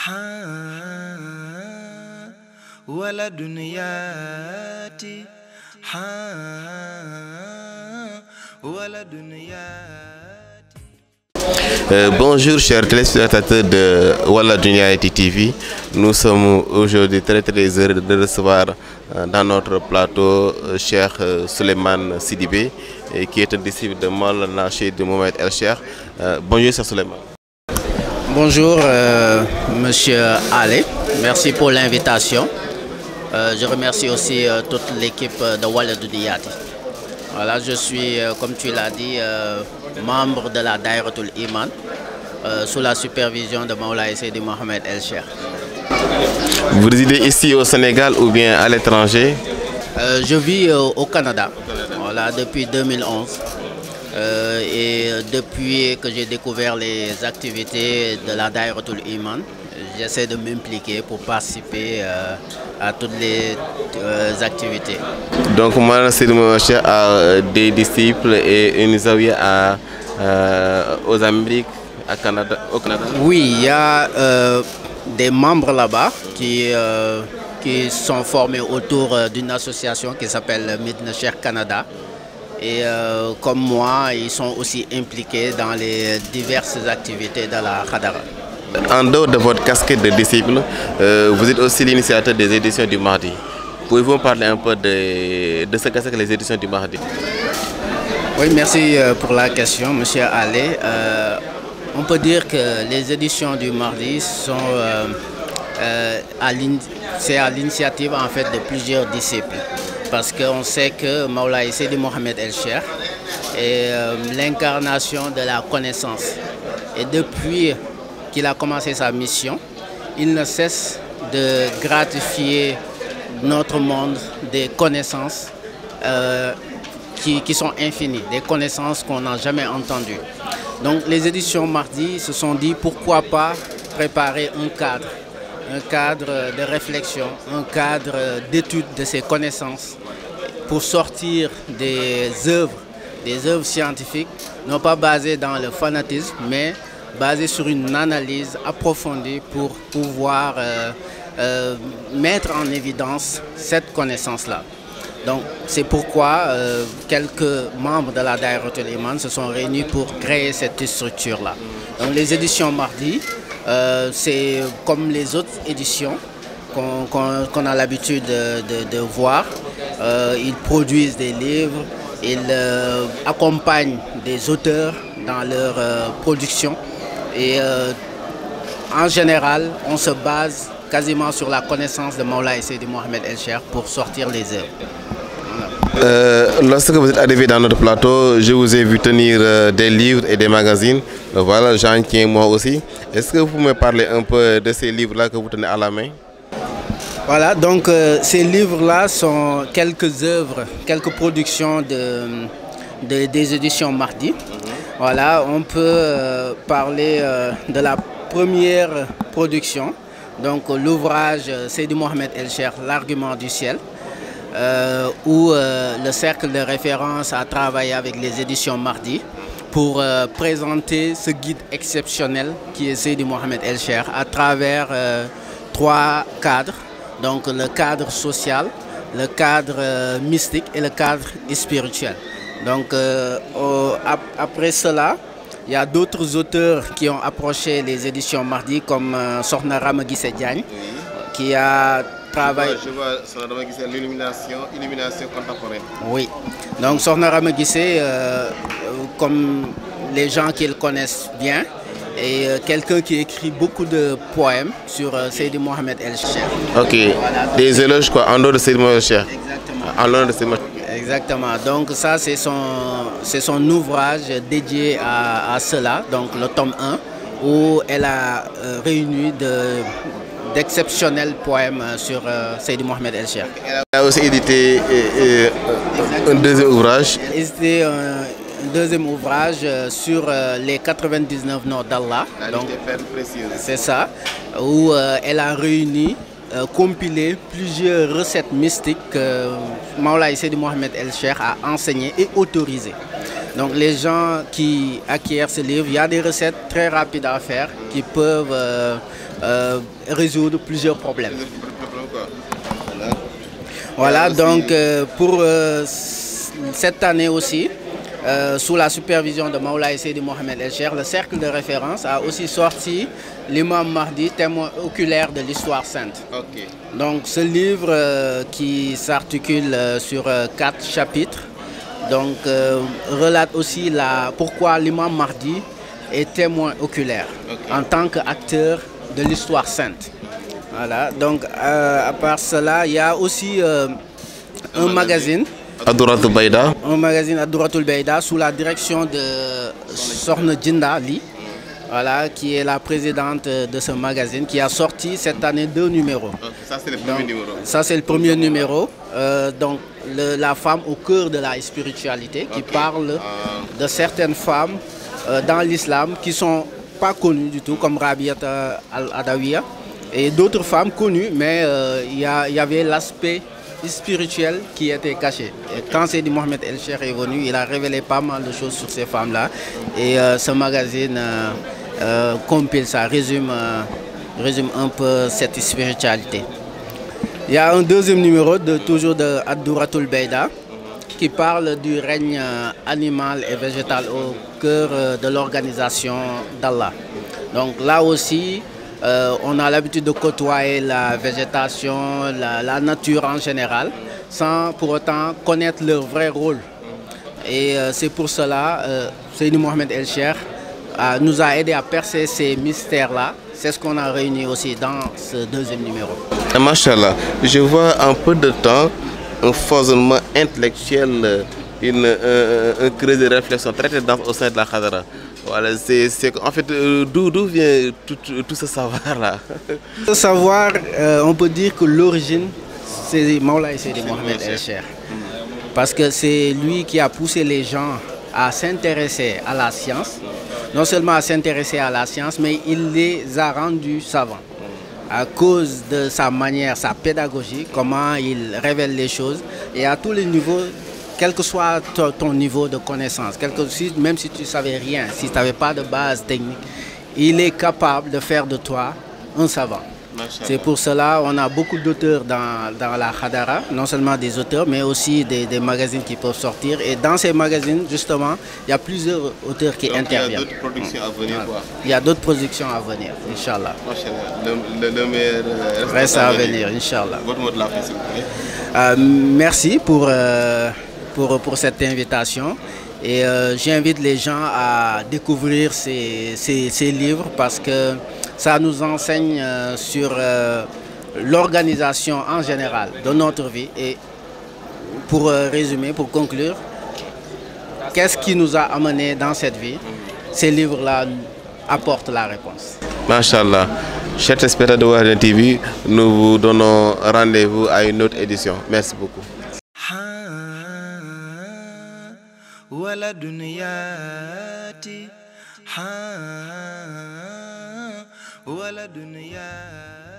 ها ولا دنياتي ها ولا دنياتي. Bonjour chers téléspectateurs de Wala Dunyati TV. Nous sommes aujourd'hui très heureux de recevoir dans notre plateau Cheikh Souleymane Sidibé, qui est un disciple de Maulana Cheikh Mohamed El Cheikh. Bonjour Cheikh Souleymane. Bonjour Monsieur Ale, merci pour l'invitation. Je remercie aussi toute l'équipe de Wala Dunyati. Voilà, je suis, comme tu l'as dit, membre de la Daïratul Iman, sous la supervision de Maulana Cheikh Mohamed El Cheikh. Vous résidez ici au Sénégal ou bien à l'étranger? Je vis au Canada, voilà, depuis 2011. Et depuis que j'ai découvert les activités de la Daïratul Iman, j'essaie de m'impliquer pour participer à toutes les activités. Donc, Maulana Cheikh Mohamed El Cheikh a des disciples et une zawiya aux Amériques, au Canada? Oui, il y a des membres là-bas qui sont formés autour d'une association qui s'appelle Medina Cheikh Canada. Et comme moi, ils sont aussi impliqués dans les diverses activités de la Khadara. En dehors de votre casquette de disciple, vous êtes aussi l'initiateur des éditions du Mardi. Pouvez-vous parler un peu de ce que c'est que les éditions du Mardi? Oui, merci pour la question, Monsieur Ale. On peut dire que les éditions du Mardi sont à l'initiative en fait de plusieurs disciples. Parce qu'on sait que Maulana Cheikh Mohamed El Cheikh est l'incarnation de la connaissance. Et depuis qu'il a commencé sa mission, il ne cesse de gratifier notre monde des connaissances qui sont infinies, des connaissances qu'on n'a jamais entendues. Donc les éditions Mardi se sont dit pourquoi pas préparer un cadre de réflexion, un cadre d'étude de ces connaissances pour sortir des œuvres scientifiques, non pas basées dans le fanatisme, mais basées sur une analyse approfondie pour pouvoir mettre en évidence cette connaissance-là. Donc c'est pourquoi quelques membres de la Daïratul Iman se sont réunis pour créer cette structure-là. Donc les éditions Mardi, c'est comme les autres éditions qu'on a l'habitude de voir. Ils produisent des livres, ils accompagnent des auteurs dans leur production. Et en général, on se base quasiment sur la connaissance de Maulana Cheikh Mohamed El Cheikh pour sortir les œuvres. Lorsque vous êtes arrivé dans notre plateau, je vous ai vu tenir des livres et des magazines. Voilà, j'en tiens moi aussi. Est-ce que vous pouvez me parler un peu de ces livres-là que vous tenez à la main? Voilà, donc ces livres-là sont quelques œuvres, quelques productions des éditions Mardi. Voilà, on peut parler de la première production, donc l'ouvrage Cheikh Mohamed El Cheikh, L'argument du ciel. Où le cercle de référence a travaillé avec les éditions Mardi pour présenter ce guide exceptionnel qui est Cheikh Mohamed El Cheikh à travers trois cadres, donc le cadre social, le cadre mystique et le cadre spirituel. Donc après cela, il y a d'autres auteurs qui ont approché les éditions Mardi comme Sokhna Rama Guissé Diagne qui a travaillé. Je vois l'illumination contemporaine. Oui, donc Sokhna Rama Guissé, comme les gens qui le connaissent bien, est quelqu'un qui écrit beaucoup de poèmes sur Cheikh Mohamed El Cheikh. Ok, voilà, des éloges quoi, en dehors de Cheikh Mohamed El Cheikh. Exactement. En dehors de Cheikh Mohamed. Exactement, donc ça c'est son ouvrage dédié à cela, donc le tome 1, où elle a réuni d'exceptionnels poèmes sur Cheikh Mohamed El Cheikh. Elle a aussi édité un deuxième ouvrage. Édité un deuxième ouvrage sur les 99 noms d'Allah. C'est ça, où elle a réuni, compilé plusieurs recettes mystiques que Maulana Cheikh Mohamed El Cheikh a enseignées et autorisées. Donc les gens qui acquièrent ce livre, il y a des recettes très rapides à faire qui peuvent résoudre plusieurs problèmes. Voilà, donc pour cette année aussi, sous la supervision de Maoulaye Seydi Mohamed El Cheikh, le cercle de référence a aussi sorti l'imam Mahdi, témoin oculaire de l'histoire sainte. Ok. Donc ce livre qui s'articule sur 4 chapitres, donc relate aussi pourquoi l'imam Mahdi est témoin oculaire en tant qu'acteur de l'histoire sainte. Voilà, donc à part cela, il y a aussi un magazine. Adouratul Bayda. Un magazine Adouratul Bayda sous la direction de Sokhna Djinda Li, voilà, qui est la présidente de ce magazine, qui a sorti cette année 2 numéros. Okay, ça c'est le premier numéro. Ça c'est le premier numéro. Donc la femme au cœur de la spiritualité, qui parle de certaines femmes dans l'islam qui ne sont pas connues du tout, comme Rabiat al-Adawiya, et d'autres femmes connues, mais il y avait l'aspect spirituel qui était caché. Et quand Seydi Mohamed El Cheikh est venu, il a révélé pas mal de choses sur ces femmes-là. Et ce magazine compile ça, résume un peu cette spiritualité. Il y a un deuxième numéro toujours de Adouratul Bayda qui parle du règne animal et végétal au cœur de l'organisation d'Allah. Donc là aussi, on a l'habitude de côtoyer la végétation, la nature en général, sans pour autant connaître leur vrai rôle. Et c'est pour cela que Seydi Mohamed El Cheikh nous a aidé à percer ces mystères-là. C'est ce qu'on a réuni aussi dans ce deuxième numéro. Machallah, je vois en peu de temps un foisonnement intellectuel, un creux de réflexion très dense au sein de la Khadara. Voilà, en fait, d'où vient tout ce savoir-là? Ce savoir, on peut dire que l'origine, c'est Maoulaye Seydi Mohamed El Cheikh. Parce que c'est lui qui a poussé les gens à s'intéresser à la science. Non seulement à s'intéresser à la science, mais il les a rendus savants. À cause de sa manière, sa pédagogie, comment il révèle les choses. Et à tous les niveaux, quel que soit ton niveau de connaissance, même si tu ne savais rien, si tu n'avais pas de base technique, il est capable de faire de toi un savant. C'est pour cela qu'on a beaucoup d'auteurs dans la Khadara, non seulement des auteurs, mais aussi des magazines qui peuvent sortir. Et dans ces magazines, justement, il y a plusieurs auteurs qui interviennent. Il y a d'autres productions à venir, quoi. Il y a d'autres productions à venir, Inch'Allah. Le meilleur reste à venir, Inch'Allah. Votre mot de la fin, s'il vous plaît. Merci pour cette invitation. Et j'invite les gens à découvrir ces livres parce que ça nous enseigne sur l'organisation en général de notre vie. Et pour résumer, pour conclure, qu'est-ce qui nous a amené dans cette vie? Ces livres-là apportent la réponse. Masha'Allah. Chers téléspectateurs de Wahden TV, nous vous donnons rendez-vous à une autre édition. Merci beaucoup. ولا دنياتي ولا دنياتي